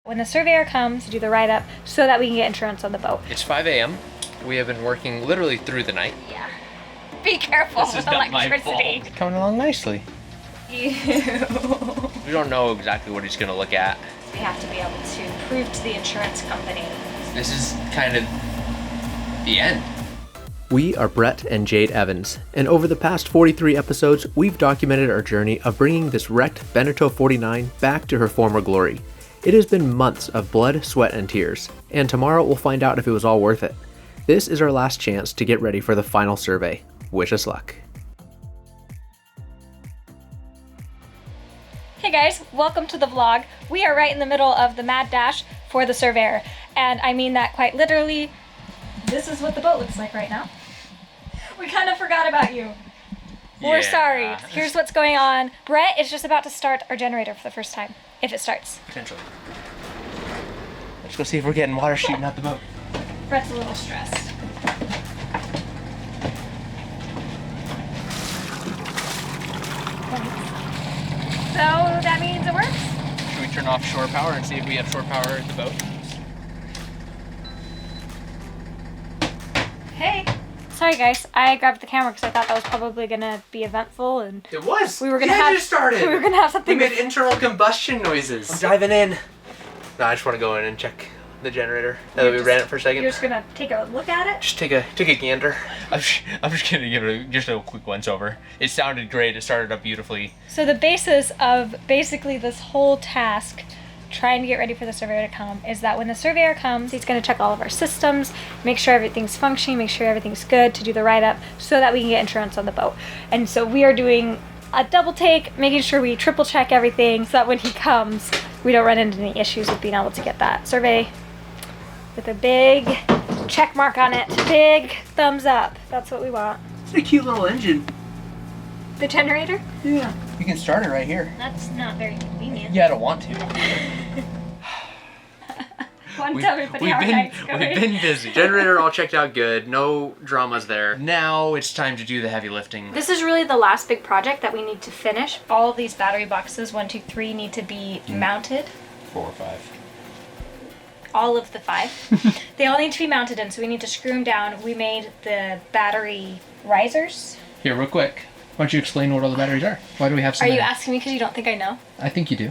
When the surveyor comes to do the write-up so that we can get insurance on the boat. It's 5 a.m. We have been working literally through the night. Yeah. Be careful This is with not my electricity. fault. Coming along nicely. Ew. We don't know exactly what he's gonna look at. We have to be able to prove to the insurance company. This is kind of the end. We are Brett and Jade Evans, and over the past 43 episodes, we've documented our journey of bringing this wrecked Beneteau 49 back to her former glory. It has been months of blood, sweat, and tears, and tomorrow we'll find out if it was all worth it. This is our last chance to get ready for the final survey. Wish us luck. Hey guys, welcome to the vlog. We are right in the middle of the mad dash for the surveyor, and I mean that quite literally. This is what the boat looks like right now. We kind of forgot about you. We're sorry. Here's what's going on. Brett is just about to start our generator for the first time, if it starts. Potentially. Let's go see if we're getting water shooting out the boat. Brett's a little stressed. So that means it works? Should we turn off shore power and see if we have shore power at the boat? Hey. Sorry guys, I grabbed the camera because I thought that was probably gonna be eventful, and It was! we were gonna have started! we were gonna have something. We made internal combustion noises. I'm driving in. No, I just want to go in and check the generator. Now that we ran it for a second. You're just gonna take a look at it? Just take a gander. I'm just gonna give it just a quick once over. It sounded great. It started up beautifully. So the basis of basically this whole task, trying to get ready for the surveyor to come, is that when the surveyor comes, he's going to check all of our systems, make sure everything's functioning, make sure everything's good to do the write-up so that we can get insurance on the boat. And so we are doing a double take, making sure we triple check everything so that when he comes, we don't run into any issues with being able to get that survey with a big check mark on it, big thumbs up. That's what we want. It's a cute little engine. The generator? Yeah. You can start it right here. That's not very convenient. Yeah, I don't want to. Tell everybody how our night's going. We've been busy. Generator all checked out good. No dramas there. Now it's time to do the heavy lifting. This is really the last big project that we need to finish. All of these battery boxes, 1, 2, 3, need to be mounted. 4 or 5. All of the 5. They all need to be mounted in, so we need to screw them down. We made the battery risers. Here, real quick. Why don't you explain what all the batteries are? Why do we have so many? many? Are you asking me because you don't think I know? I think you do.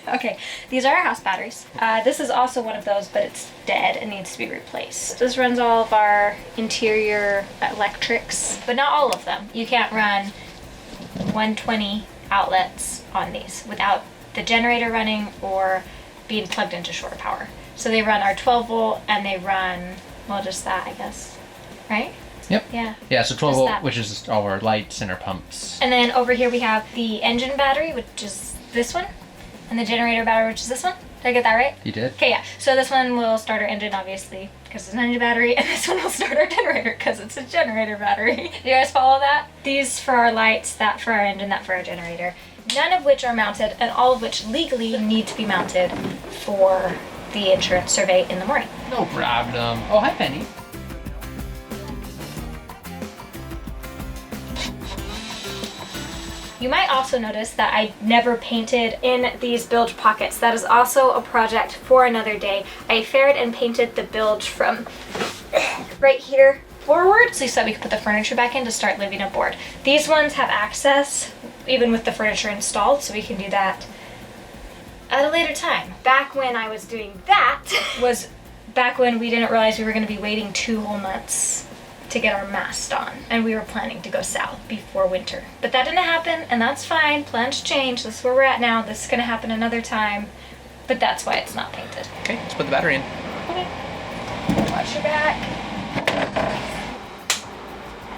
Okay, these are our house batteries. This is also one of those, but it's dead and needs to be replaced. This runs all of our interior electrics, but not all of them. You can't run 120 outlets on these without the generator running or being plugged into shore power. So they run our 12 volt and they run, well, just that, I guess, right? Yep. Yeah. Yeah, so 12 volt, that. which is all our lights and our pumps. And then over here we have the engine battery, which is this one, and the generator battery, which is this one. Did I get that right? You did? Okay, yeah. So this one will start our engine, obviously, because it's an engine battery, and this one will start our generator, because it's a generator battery. Do you guys follow that? These for our lights, that for our engine, that for our generator. None of which are mounted, and all of which legally need to be mounted for the insurance survey in the morning. No problem. Oh, hi, Penny. You might also notice that I never painted in these bilge pockets. That is also a project for another day. I faired and painted the bilge from right here forward so that we could put the furniture back in to start living aboard. These ones have access even with the furniture installed, so we can do that at a later time. Back when I was doing that was back when we didn't realize we were going to be waiting 2 whole months to get our mast on, and we were planning to go south before winter. But that didn't happen, and that's fine. Plans change. This is where we're at now. This is going to happen another time, but that's why it's not painted. Okay, let's put the battery in. Okay. Watch your back.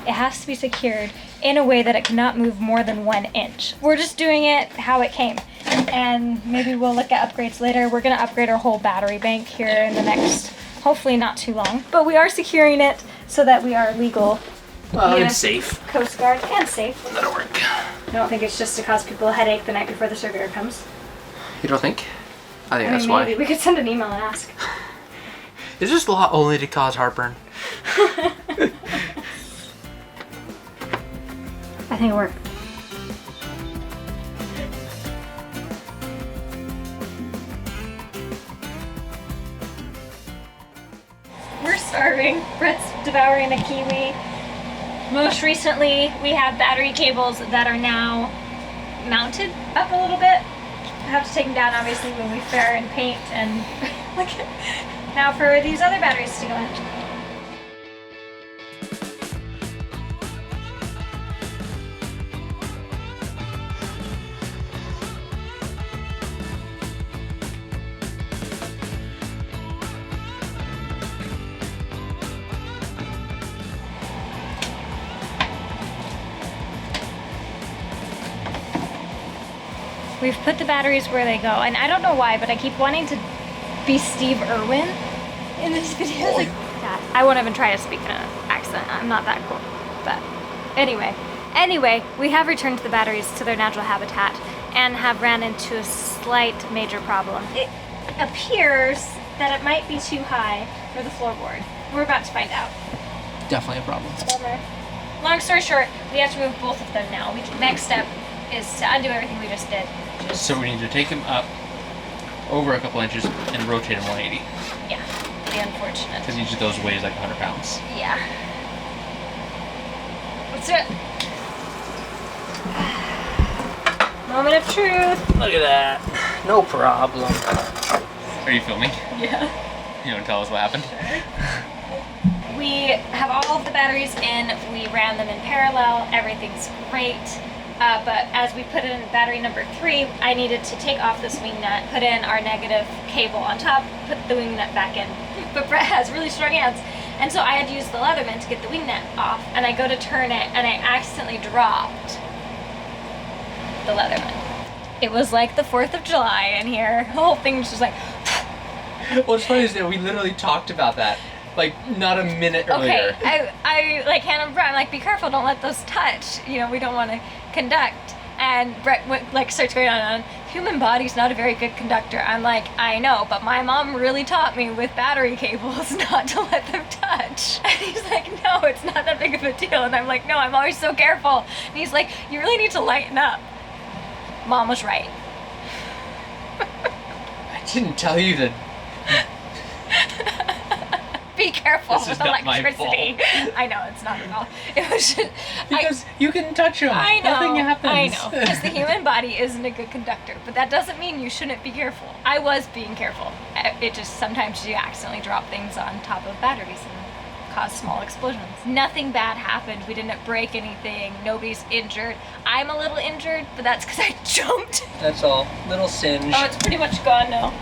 It has to be secured in a way that it cannot move more than 1 inch. We're just doing it how it came, and maybe we'll look at upgrades later. We're going to upgrade our whole battery bank here in the next, hopefully not too long, but we are securing it so that we are legal. And safe. Coast Guard and safe. That'll work. I don't think it's just to cause people a headache the night before the surveyor comes. You don't think? I think I that's mean, maybe why. we could send an email and ask. Is this law only to cause heartburn? I think it worked. starving. Brett's devouring a kiwi. Most recently, we have battery cables that are now mounted up a little bit. I have to take them down, obviously, when we fair and paint and look at. Now for these other batteries to go in. We've put the batteries where they go, and I don't know why, but I keep wanting to be Steve Irwin in this video. Like that. I won't even try to speak in an accent. I'm not that cool. But anyway, we have returned the batteries to their natural habitat and have ran into a slight major problem. It appears that it might be too high for the floorboard. We're about to find out. Definitely a problem. Bummer. Long story short, we have to move both of them now. Next step is to undo everything we just did. So we need to take him up over a couple inches and rotate him 180. Yeah, the unfortunate. Because each of those weighs like 100 pounds. Yeah. Let's do it. Moment of truth. Look at that. No problem. Are you filming? Yeah. You want to tell us what happened? We have all of the batteries in. We ran them in parallel. Everything's great. But as we put in battery number 3, I needed to take off this wing nut, put in our negative cable on top, put the wing nut back in. But Brett has really strong hands, and so I had to use the Leatherman to get the wing nut off, and I go to turn it, and I accidentally dropped the Leatherman. It was like the 4th of July in here. The whole thing's just like... What's funny is that we literally talked about that, like, not a minute earlier. Okay, I like Hannah and Brett, I'm like, be careful, don't let those touch. You know, we don't want to conduct. And Brett went, like, starts going on, human body's not a very good conductor. I'm like, I know, but my mom really taught me with battery cables not to let them touch. And he's like, no, it's not that big of a deal. And I'm like, no, I'm always so careful. And he's like, you really need to lighten up. Mom was right. I didn't tell you that. Be careful This is with not my electricity. I know, it's not at all. It was just, Because you can touch them. I know, Nothing happens. I know, because the human body isn't a good conductor, but that doesn't mean you shouldn't be careful. I was being careful. It just, sometimes you accidentally drop things on top of batteries and cause small explosions. Nothing bad happened. We didn't break anything. Nobody's injured. I'm a little injured, but that's because I jumped. That's all. Little singe. Oh, it's pretty much gone now.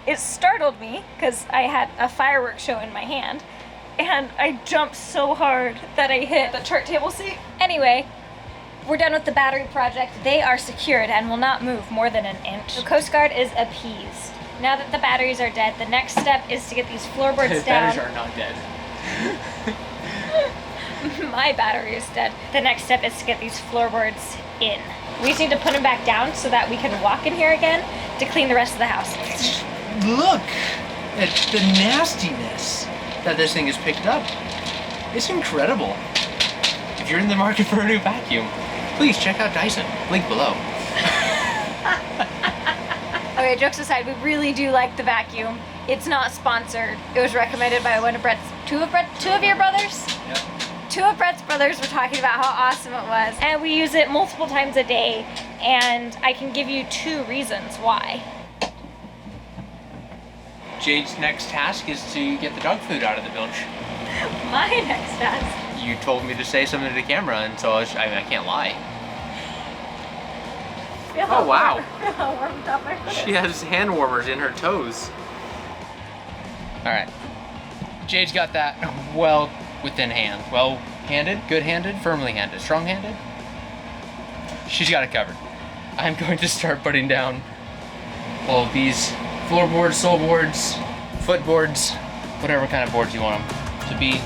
It startled me because I had a fireworks show in my hand, and I jumped so hard that I hit the chart table seat. Anyway, we're done with the battery project. They are secured and will not move more than an inch. The Coast Guard is appeased. Now that the batteries are dead, the next step is to get these floorboards The down. batteries are not dead. My battery is dead. The next step is to get these floorboards in. We just need to put them back down so that we can walk in here again to clean the rest of the house. Look at the nastiness that this thing has picked up. It's incredible. If you're in the market for a new vacuum, Please check out Dyson. Link below. Okay, jokes aside, we really do like the vacuum. It's not sponsored. It was recommended by one of Brett's, two of your brothers? Yep. 2 of Brett's brothers were talking about how awesome it was. And we use it multiple times a day. And I can give you 2 reasons why. Jade's next task is to get the dog food out of the bilge. My next task. You told me to say something to the camera, and so I can't lie. Feel how Oh, wow. warm- feel how warmed up my foot is. She has hand warmers in her toes. All right. Jade's got that well within hand. Well-handed, good-handed, firmly handed, strong-handed. She's got it covered. I'm going to start putting down all of these floorboards, sole boards, footboards, whatever kind of boards you want them to be.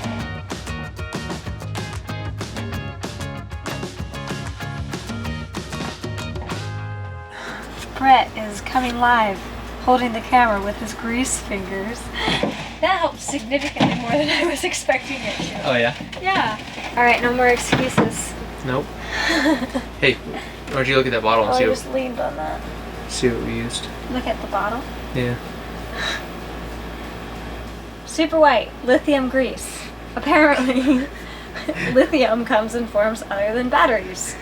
Brett is coming live, holding the camera with his grease fingers. That helped significantly more than I was expecting it to. Oh yeah? Yeah. All right, no more excuses. Nope. Hey, why don't you look at that bottle and Oh, I see just leaned on that. what we used? Look at the bottle. Yeah. Super white, lithium grease. Apparently, lithium comes in forms other than batteries.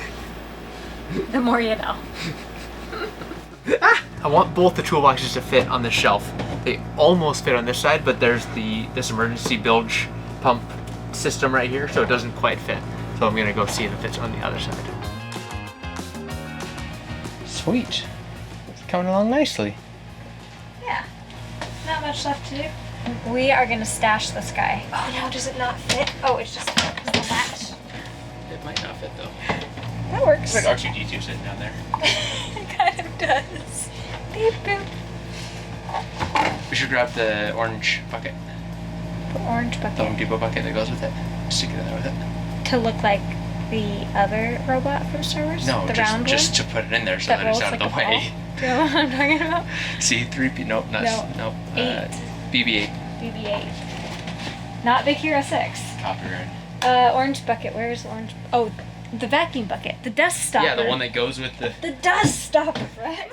The more you know. I want both the toolboxes to fit on this shelf. They almost fit on this side, but there's this emergency bilge pump system right here, so it doesn't quite fit. So I'm gonna go see if it fits on the other side. Sweet. It's coming along nicely. Yeah. Not much left to do. We are gonna stash this guy. Oh no, does it not fit? Oh, it's just because of the latch. It might not fit though. That works. It's like R2-D2 sitting down there. It kind of does. Beep boop. We should grab the orange bucket. The orange The bucket. Home Depot bucket that goes with it. Stick it in there with it. To look like the other robot from Star Wars? No, the just, round just one? to put it in there so That that it's rolls out of like the a way. ball? Do you know what I'm talking about? C3P, nope, not, No. nope. 8. BB-8. BB-8. Not Big Hero 6. Copyright. Orange bucket. Where's the orange? Oh, the vacuum bucket. The dust stopper. Yeah, the one that goes with the... The dust stopper, right?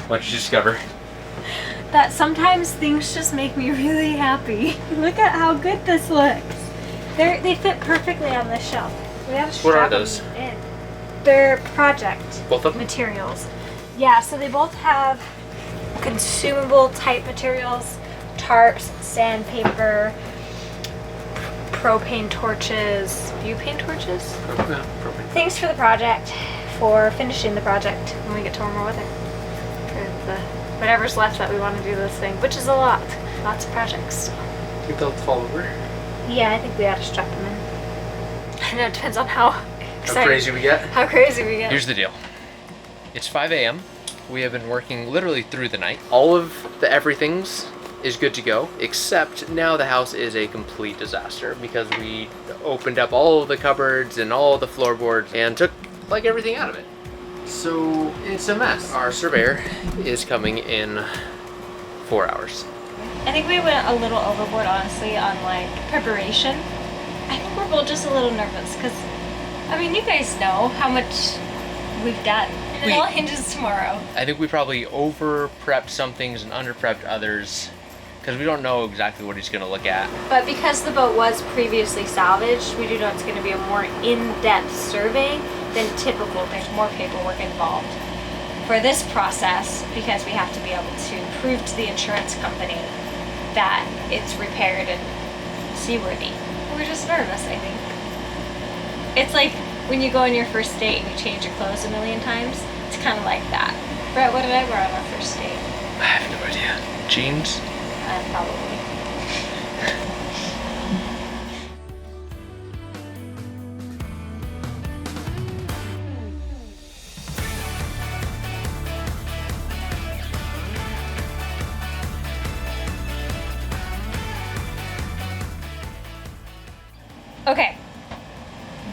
What did you discover? That sometimes things just make me really happy. Look at how good this looks. They fit perfectly on this shelf. We have to What are strap those? them in. They're project Both of them? materials. Yeah, so they both have consumable type materials, tarps, sandpaper, propane torches, butane torches. Yeah, propane. Things for the project, for finishing the project when we get to warmer weather. For the whatever's left that we want to do this thing, which is a lot. Lots of projects. Think they'll fall over? Yeah, I think we ought to strap them in. I know, it depends on how excited, we get? how crazy we get. Here's the deal. It's 5 a.m. We have been working literally through the night. All of the everything's is good to go, except now the house is a complete disaster because we opened up all of the cupboards and all of the floorboards and took like everything out of it. So it's a mess. Our surveyor is coming in 4 hours. I think we went a little overboard, honestly, on like preparation. I think we're both just a little nervous because, I mean, you guys know how much we've done. And it all hinges tomorrow. I think we probably over-prepped some things and under-prepped others because we don't know exactly what he's going to look at. But because the boat was previously salvaged, we do know it's going to be a more in-depth survey than typical. There's more paperwork involved for this process because we have to be able to prove to the insurance company that it's repaired and seaworthy. We're just nervous, I think. It's like when you go on your first date and you change your clothes a million times. It's kind of like that. Brett, what did I wear on our first date? I have no idea. Jeans? Probably. Okay.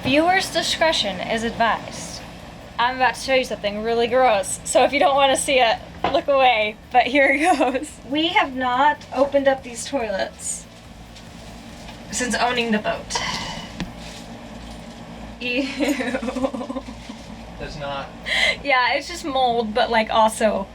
Viewers' discretion is advised. I'm about to show you something really gross, so if you don't want to see it, look away, but here it goes. We have not opened up these toilets since owning the boat. Ew. That's not... Yeah, it's just mold, but like also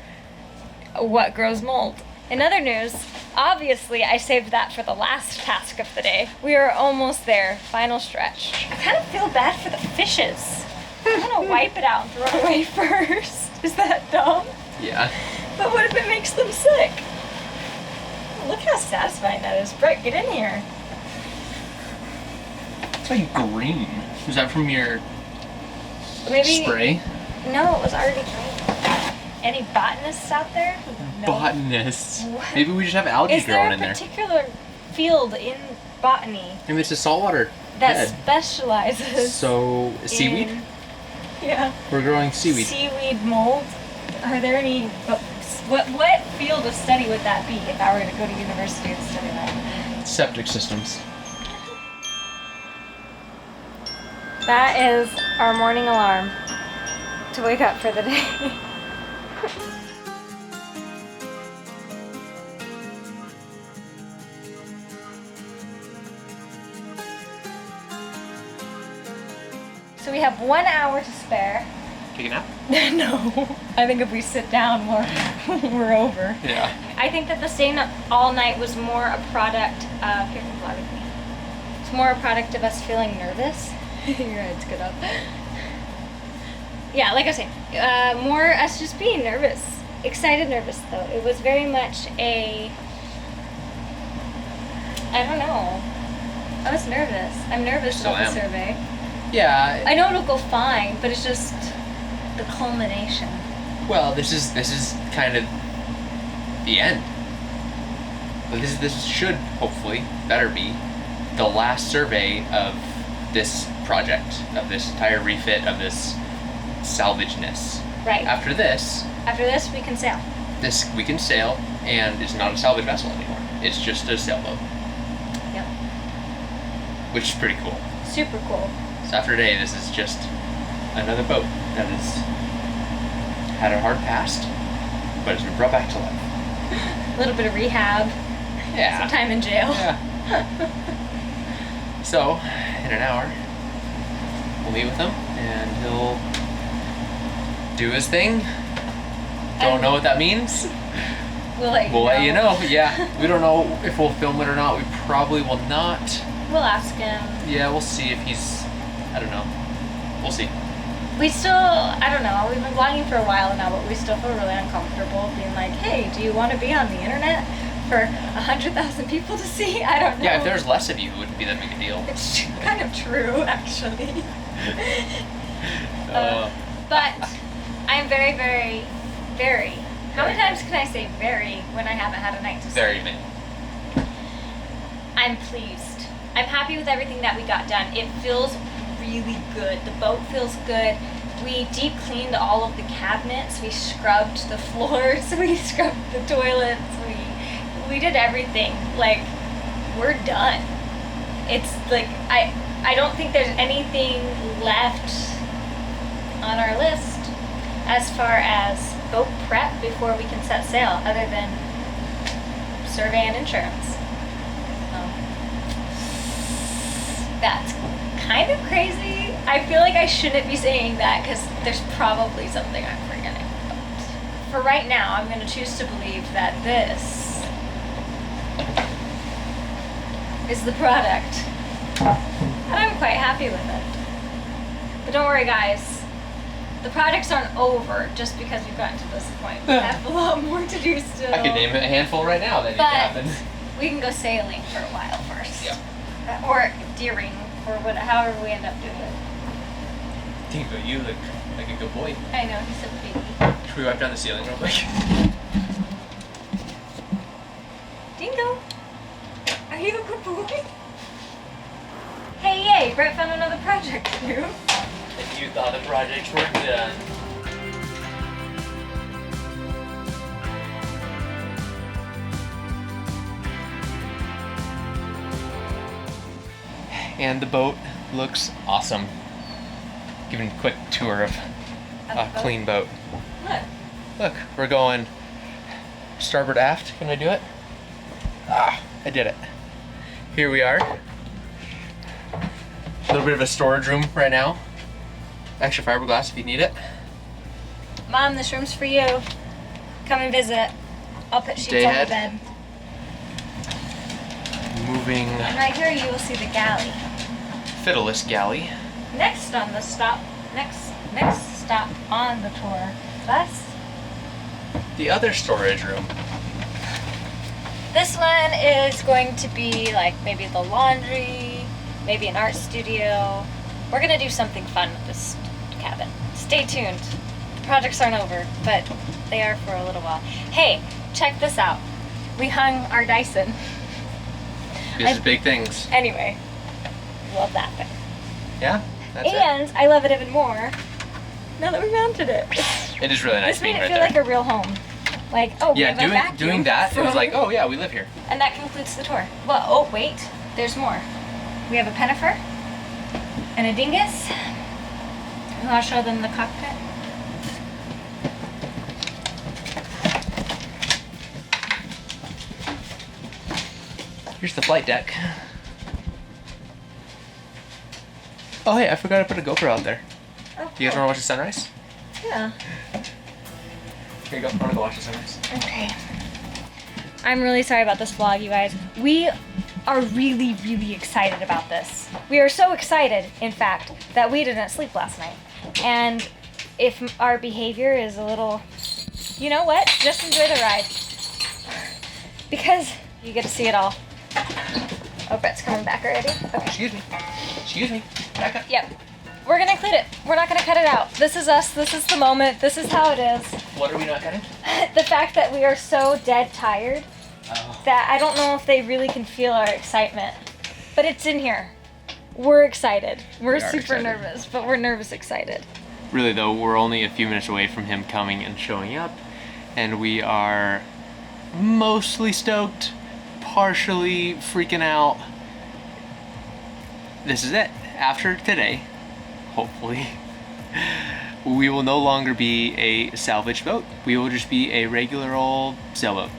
what grows mold. In other news, obviously I saved that for the last task of the day. We are almost there, final stretch. I kind of feel bad for the fishes. I'm gonna wipe it out and throw it away first. Is that dumb? Yeah. But what if it makes them sick? Look how satisfying that is. Brett, get in here. It's like green. Was that from your Maybe. spray? No, it was already green. Any botanists out there? No. Botanists. What? Maybe we just have algae Is there growing a in there. particular field in botany Maybe it's a saltwater that bed. specializes So, seaweed? in... Yeah. We're growing seaweed. Seaweed mold? Are there any... What field of study would that be if I were to go to university and study that? Septic systems. That is our morning alarm to wake up for the day. So we have 1 hour to spare. Take a nap? No. I think if we sit down, we're over. Yeah. I think that the staying up all night was more a product of, here, come vlog with me. It's more a product of us feeling nervous. Your head's good up. Yeah, like I was saying, more us just being nervous. Excited nervous, though. It was very much a, I don't know. I was nervous. I'm nervous Still about the am. survey. Yeah. I know it'll go fine, but it's just the culmination. Well, this is kind of the end. But this should hopefully better be the last survey of this project, of this entire refit, of this salvageness. Right. After this, We can sail. we can sail, and it's not a salvage vessel anymore. It's just a sailboat, Yep. which is pretty cool. Super cool. So after today, this is just another boat that has had a hard past, but it's been brought back to life. A little bit of rehab. Yeah. Some time in jail. Yeah. So, in an hour, we'll meet with him, and he'll do his thing. Don't know what that means. We'll let you We'll know. let you know. Yeah. We don't know if we'll film it or not. We probably will not. We'll ask him. Yeah, we'll see if he's, I don't know. We'll see. We still, I don't know, we've been vlogging for a while now, but we still feel really uncomfortable being like, hey, do you want to be on the internet for 100,000 people to see? I don't know. Yeah, if there's less of you, it wouldn't be that big a deal. It's kind of true, actually. Uh, But I'm very, very, very, how many times can I say very when I haven't had a night to sleep? very many. I'm pleased. I'm happy with everything that we got done. It feels really good. The boat feels good. We deep cleaned all of the cabinets. We scrubbed the floors. We scrubbed the toilets. We did everything. Like, we're done. It's like I don't think there's anything left on our list as far as boat prep before we can set sail, other than survey and insurance. That's kind of crazy. I feel like I shouldn't be saying that because there's probably something I'm forgetting. But for right now, I'm going to choose to believe that this is the product. And I'm quite happy with it. But don't worry, guys. The projects aren't over just because we've gotten to this point. We have a lot more to do still. I could name a handful right now that need to happen. We can go sailing for a while first. Yep. Or deering, or however we end up doing it. Dingo, you look like a good boy. I know, he's a baby. Should we wipe down the ceiling real quick? Dingo, are you a good boy? Hey, yay, Brett found another project to do. If you thought the projects were done. And the boat looks awesome. Giving a quick tour of a clean boat. Look. Look, we're going starboard aft. Can I do it? Ah, I did it. Here we are. A little bit of a storage room right now. Extra fiberglass if you need it. Mom, this room's for you. Come and visit. I'll put sheets Day on the ahead. bed. Moving And right here you will see the galley. Fiddleless galley. Next stop on the tour bus. The other storage room. This one is going to be like maybe the laundry, maybe an art studio. We're gonna do something fun with this cabin. Stay tuned. The projects aren't over, but they are for a little while. Hey, check this out. We hung our Dyson. This is big things. Anyway, love that thing. Yeah? That's And I love it even more now that we mounted it. it is really nice This made being it right feel there. like a real home. Like, oh, we Yeah, have a vacuum. doing that, it was like, oh yeah, we live here. And that concludes the tour. Well, oh wait, there's more. We have a Pennifer and a Dingus. And I'll show them the cockpit. Here's the flight deck. Oh hey, I forgot to put a GoPro out there. Oh, Do you guys cool. want to watch the sunrise? Yeah. Here you go. I want to go watch the sunrise. Okay. I'm really sorry about this vlog, you guys. We are really, really excited about this. We are so excited, in fact, that we didn't sleep last night. And if our behavior is a little, you know what? Just enjoy the ride. Because you get to see it all. Oh, Brett's coming back already? Okay. Excuse me. Excuse me. Back up. Yep. We're gonna include it. We're not gonna cut it out. This is us. This is the moment. This is how it is. What are we not cutting? The fact that we are so dead tired Oh. that I don't know if they really can feel our excitement. But it's in here. We're excited. We're We are super excited. nervous, but we're nervous excited. Really though, we're only a few minutes away from him coming and showing up, and we are mostly stoked, partially freaking out. This is it. After today, hopefully, we will no longer be a salvage boat. We will just be a regular old sailboat.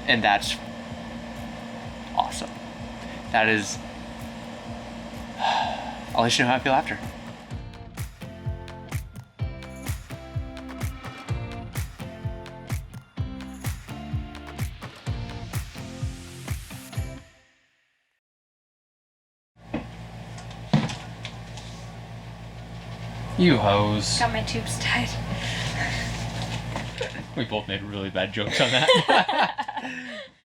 And that's awesome. That is... I'll let you know how I feel after. You hoes. Got my tubes tied. We both made really bad jokes on that.